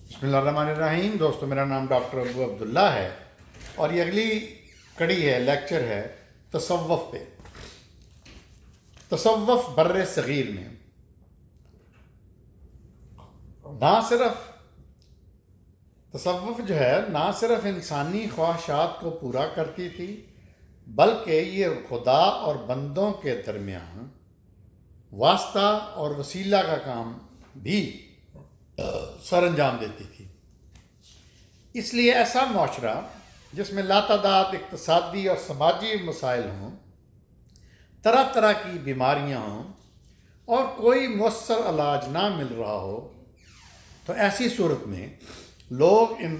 بسم اللہ الرحمن الرحیم دوستو، میرا نام ڈاکٹر ابو عبداللہ ہے اور یہ اگلی کڑی ہے، لیکچر ہے تصوف پہ۔ تصوف بر صغیر میں نہ صرف تصوف جو ہے نہ صرف انسانی خواہشات کو پورا کرتی تھی، بلکہ یہ خدا اور بندوں کے درمیان واسطہ اور وسیلہ کا کام بھی سر انجام دیتی تھی۔ اس لیے ایسا معاشرہ جس میں لاتعداد اقتصادی اور سماجی مسائل ہوں، طرح طرح کی بیماریاں ہوں اور کوئی مؤثر علاج نہ مل رہا ہو، تو ایسی صورت میں لوگ ان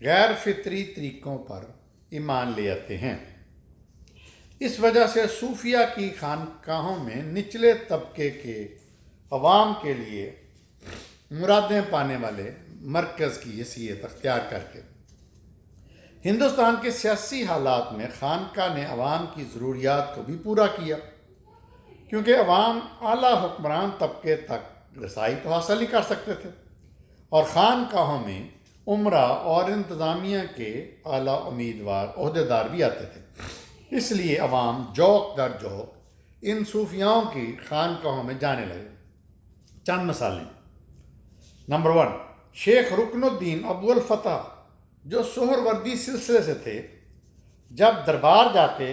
غیر فطری طریقوں پر ایمان لے آتے ہیں۔ اس وجہ سے صوفیہ کی خانقاہوں میں نچلے طبقے کے عوام کے لیے مرادیں پانے والے مرکز کی حیثیت اختیار کر کے ہندوستان کے سیاسی حالات میں خانقاہ نے عوام کی ضروریات کو بھی پورا کیا، کیونکہ عوام اعلیٰ حکمران طبقے تک رسائی تو حاصل نہیں کر سکتے تھے، اور خانقاہوں میں عمرہ اور انتظامیہ کے اعلیٰ امیدوار عہدیدار بھی آتے تھے۔ اس لیے عوام جوق در جوق ان صوفیاؤں کی خانقاہوں میں جانے لگے۔ چند مثالیں: نمبر 1، شیخ رکن الدین ابو الفتح جو سہروردی سلسلے سے تھے، جب دربار جاتے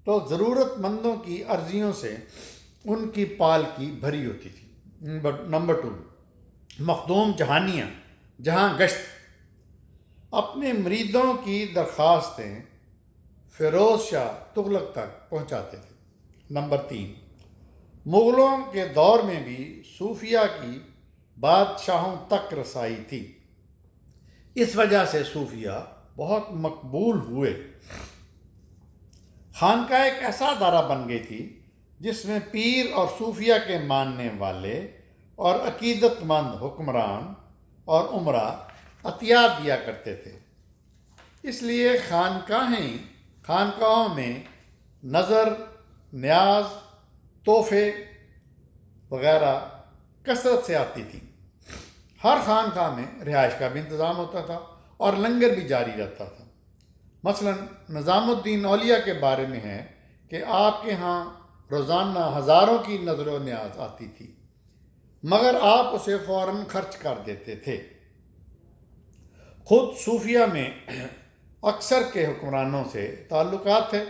تو ضرورت مندوں کی عرضیوں سے ان کی پالکی بھری ہوتی تھی۔ نمبر 2، مخدوم جہانیہ جہاں گشت اپنے مریدوں کی درخواستیں فیروز شاہ تغلق تک پہنچاتے تھے۔ نمبر 3، مغلوں کے دور میں بھی صوفیہ کی بادشاہوں تک رسائی تھی۔ اس وجہ سے صوفیہ بہت مقبول ہوئے۔ خانقاہ ایک ایسا ادارہ بن گئی تھی جس میں پیر اور صوفیہ کے ماننے والے اور عقیدت مند حکمران اور عمرہ عطیات دیا کرتے تھے۔ اس لیے خانقاہوں میں نظر، نیاز، تحفے وغیرہ کثرت سے آتی تھی۔ ہر خانقاہ میں رہائش کا بھی انتظام ہوتا تھا اور لنگر بھی جاری رہتا تھا۔ مثلا نظام الدین اولیاء کے بارے میں ہے کہ آپ کے ہاں روزانہ ہزاروں کی نظر و نیاز آتی تھی، مگر آپ اسے فوراً خرچ کر دیتے تھے۔ خود صوفیہ میں اکثر کے حکمرانوں سے تعلقات تھے،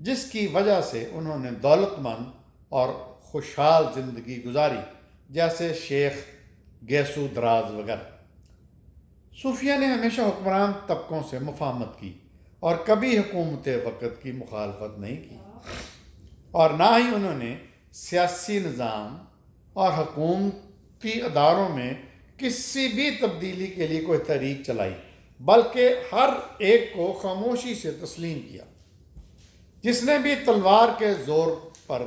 جس کی وجہ سے انہوں نے دولت مند اور خوشحال زندگی گزاری، جیسے شیخ گیسو دراز وغیرہ۔ صوفیہ نے ہمیشہ حکمران طبقوں سے مفاہمت کی اور کبھی حکومت وقت کی مخالفت نہیں کی، اور نہ ہی انہوں نے سیاسی نظام اور حکومتی اداروں میں کسی بھی تبدیلی کے لیے کوئی تحریک چلائی، بلکہ ہر ایک کو خاموشی سے تسلیم کیا۔ جس نے بھی تلوار کے زور پر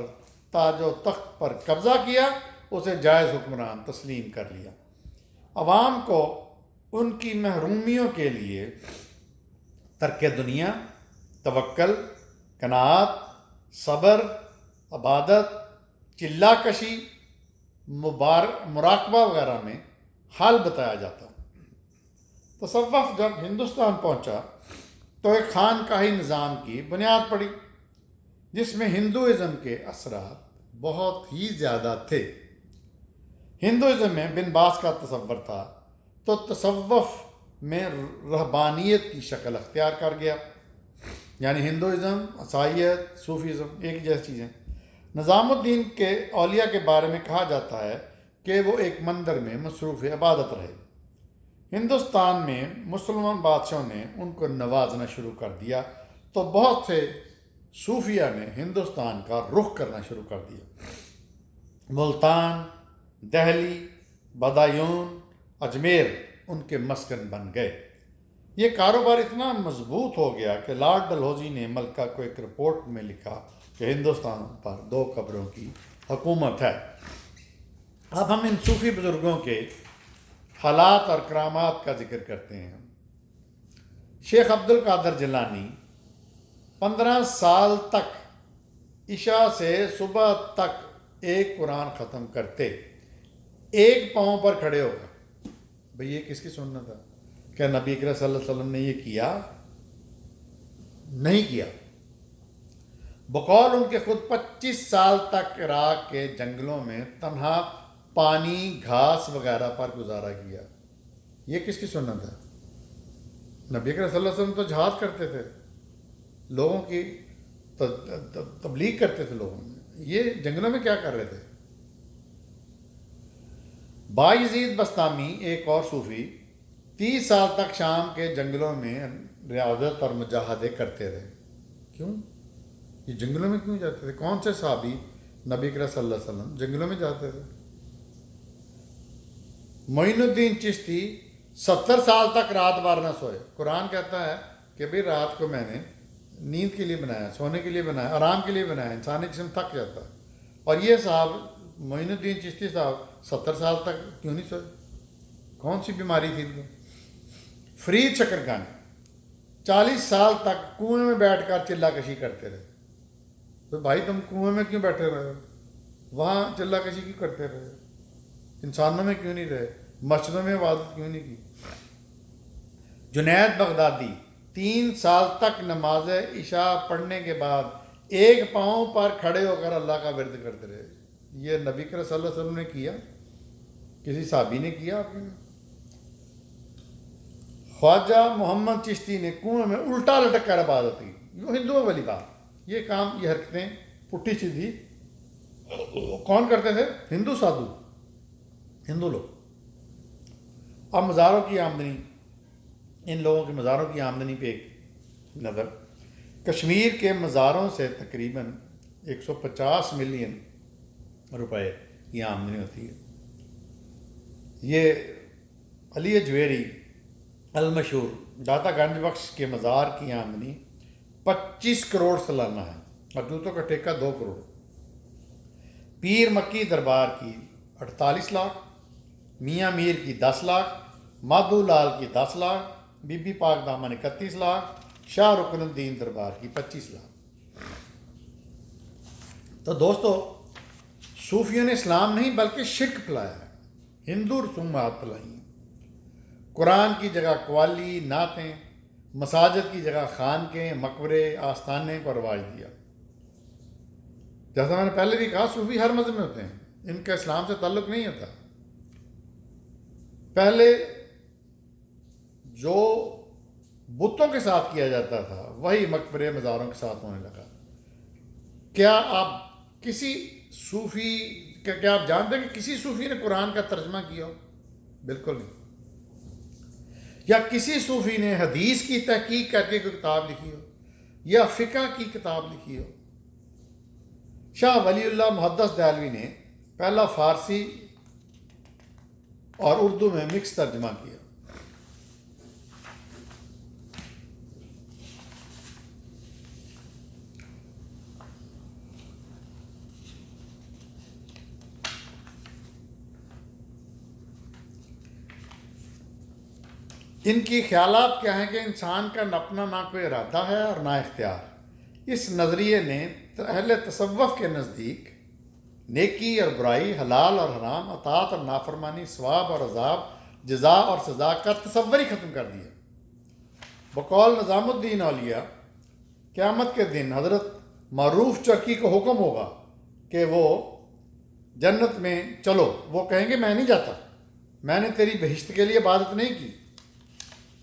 تاج و تخت پر قبضہ کیا، اسے جائز حکمران تسلیم کر لیا۔ عوام کو ان کی محرومیوں کے لیے ترک دنیا، توکل، قناعت، صبر، عبادت، چلہ کشی، مراقبہ وغیرہ میں حل بتایا جاتا۔ تصوف جب ہندوستان پہنچا تو ایک خانقاہی نظام کی بنیاد پڑی، جس میں ہندوازم کے اثرات بہت ہی زیادہ تھے۔ ہندوازم میں بن باز کا تصور تھا تو تصوف میں رہبانیت کی شکل اختیار کر گیا، یعنی ہندوازم، عیسائیت، صوفیزم ایک جیسی چیزیں۔ نظام الدین کے اولیاء کے بارے میں کہا جاتا ہے کہ وہ ایک مندر میں مصروف عبادت رہے۔ ہندوستان میں مسلمان بادشاہوں نے ان کو نوازنا شروع کر دیا تو بہت سے صوفیہ نے ہندوستان کا رخ کرنا شروع کر دیا۔ ملتان، دہلی، بدایون، اجمیر ان کے مسکن بن گئے۔ یہ کاروبار اتنا مضبوط ہو گیا کہ لارڈ ڈلہوزی نے ملکہ کو ایک رپورٹ میں لکھا کہ ہندوستان پر 2 قبروں کی حکومت ہے۔ اب ہم ان صوفی بزرگوں کے حالات اور کرامات کا ذکر کرتے ہیں۔ شیخ عبد القادر جیلانی 15 سال تک عشاء سے صبح تک ایک قرآن ختم کرتے، ایک پاؤں پر کھڑے ہو کر۔ بھئی یہ کس کی سنت ہے؟ کیا نبی اکرم صلی اللہ علیہ وسلم نے یہ کیا؟ نہیں کیا۔ بقول ان کے خود 25 سال تک عراق کے جنگلوں میں تنہا پانی گھاس وغیرہ پر گزارا کیا۔ یہ کس کی سنت ہے؟ نبی اکرم صلی اللہ علیہ وسلم تو جہاد کرتے تھے، لوگوں کی تبلیغ کرتے تھے لوگوں میں، یہ جنگلوں میں کیا کر رہے تھے؟ بایزید بستامی ایک اور صوفی 30 سال تک شام کے جنگلوں میں ریاضت اور مجاہدے کرتے رہے۔ کیوں؟ یہ جنگلوں میں کیوں جاتے تھے؟ کون سے صحابی نبی اکرم صلی اللہ علیہ وسلم جنگلوں میں جاتے تھے؟ معین الدین چشتی 70 سال تک رات بھر نہ سوئے۔ قرآن کہتا ہے کہ بھئی رات کو میں نے نیند کے لیے بنایا، سونے کے لیے بنایا، آرام کے لیے بنایا، انسانی جسم تھک جاتا ہے۔ اور یہ صاحب معین الدین چشتی صاحب 70 سال تک کیوں نہیں سوئے؟ کون سی بیماری تھی ان کو؟ فرید شکرگن 40 سال تک کنویں میں بیٹھ کر چلہ کشی کرتے رہے۔ تو بھائی تم کنویں میں کیوں بیٹھے رہے؟ وہاں چلہ کشی کیوں کرتے رہے؟ انسانوں میں کیوں نہیں رہے؟ مسجدوں میں عبادت کیوں نہیں کی؟ جنید بغدادی 3 سال تک نماز عشاء پڑھنے کے بعد ایک پاؤں پر کھڑے ہو کر اللہ کا ورد کرتے رہے۔ یہ نبی کریم صلی اللہ علیہ وسلم نے کیا؟ کسی صحابی نے کیا آپ نے؟ خواجہ محمد چشتی نے کنویں میں الٹا لٹک کر عبادت کی۔ یہ ہندوؤں والی بات، یہ کام، یہ حرکتیں پٹھی سیدھی کون کرتے تھے؟ ہندو سادھو، ہندو لوگ۔ اب مزاروں کی آمدنی، ان لوگوں کے مزاروں کی آمدنی پہ ایک نظر۔ کشمیر کے مزاروں سے تقریباً 150 ملین روپے کی آمدنی ہوتی ہے۔ یہ علی اجویری المشہور داتا گنج بخش کے مزار کی آمدنی 25 کروڑ سالانہ ہے، اور جوتوں کا ٹھیکہ 2 کروڑ۔ پیر مکی دربار کی 48 لاکھ، میاں میر کی 10 لاکھ، مادھو لال کی 10 لاکھ، بی بی پاک دامن 31 لاکھ، شاہ رکن الدین دربار کی 25 لاکھ۔ تو دوستو، صوفیوں نے اسلام نہیں بلکہ شرک پھیلایا ہے، ہندو رسومات پھیلائی ہیں۔ قرآن کی جگہ قوالی، نعتیں، مساجد کی جگہ خانقیں، مقبرے، آستانے کو رواج دیا۔ جیسا میں نے پہلے بھی کہا، صوفی ہر مذہب میں ہوتے ہیں، ان کا اسلام سے تعلق نہیں ہوتا۔ پہلے جو بتوں کے ساتھ کیا جاتا تھا وہی مقبرے مزاروں کے ساتھ ہونے لگا۔ کیا آپ کسی صوفی کیا آپ جانتے ہیں کہ کسی صوفی نے قرآن کا ترجمہ کیا ہو؟ بالکل نہیں۔ یا کسی صوفی نے حدیث کی تحقیق کر کے کوئی کتاب لکھی ہو، یا فقہ کی کتاب لکھی ہو؟ شاہ ولی اللہ محدث دہلوی نے پہلا فارسی اور اردو میں مکس ترجمہ کیا۔ ان کی خیالات کیا ہیں کہ انسان کا اپنا نہ کوئی ارادہ ہے اور نہ اختیار۔ اس نظریے نے اہل تصوف کے نزدیک نیکی اور برائی، حلال اور حرام، اطاعت اور نافرمانی، ثواب اور عذاب، جزا اور سزا کا تصور ہی ختم کر دیا۔ بقول نظام الدین اولیاء، قیامت کے دن حضرت معروف چرکی کو حکم ہوگا کہ وہ جنت میں چلو، وہ کہیں گے میں نہیں جاتا، میں نے تیری بہشت کے لیے عبادت نہیں کی۔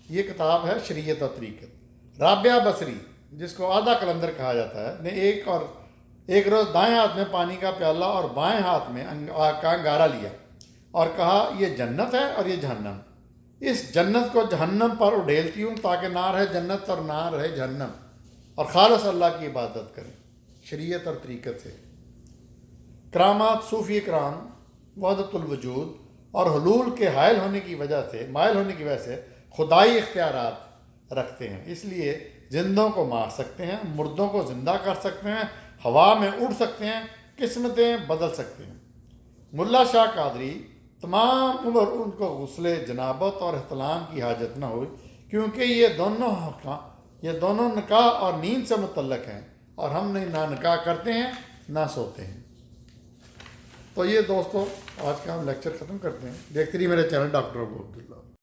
یہ کتاب ہے شریعت اور طریقت۔ رابعہ بصری، جس کو آدھا قلندر کہا جاتا ہے، نے ایک روز دائیں ہاتھ میں پانی کا پیالہ اور بائیں ہاتھ میں آگ کا انگارہ لیا اور کہا یہ جنت ہے اور یہ جہنم، اس جنت کو جہنم پر اڈیلتی ہوں تاکہ نہ رہے جنت اور نہ رہے جہنم، اور خالص اللہ کی عبادت کریں شریعت اور طریقت سے۔ کرامات صوفی کرام وحدت الوجود اور حلول کے مائل ہونے کی وجہ سے خدائی اختیارات رکھتے ہیں، اس لیے زندوں کو مار سکتے ہیں، مردوں کو زندہ کر سکتے ہیں، ہوا میں اڑ سکتے ہیں، قسمتیں بدل سکتے ہیں۔ ملا شاہ قادری تمام عمر ان کو غسل جنابت اور احتلام کی حاجت نہ ہوئی، کیونکہ یہ دونوں نکاح اور نیند سے متعلق ہیں، اور ہم نہ نکاح کرتے ہیں نہ سوتے ہیں۔ تو یہ دوستو، آج کا ہم لیکچر ختم کرتے ہیں۔ دیکھتے رہیے میرے چینل ڈاکٹر ابو عبداللہ۔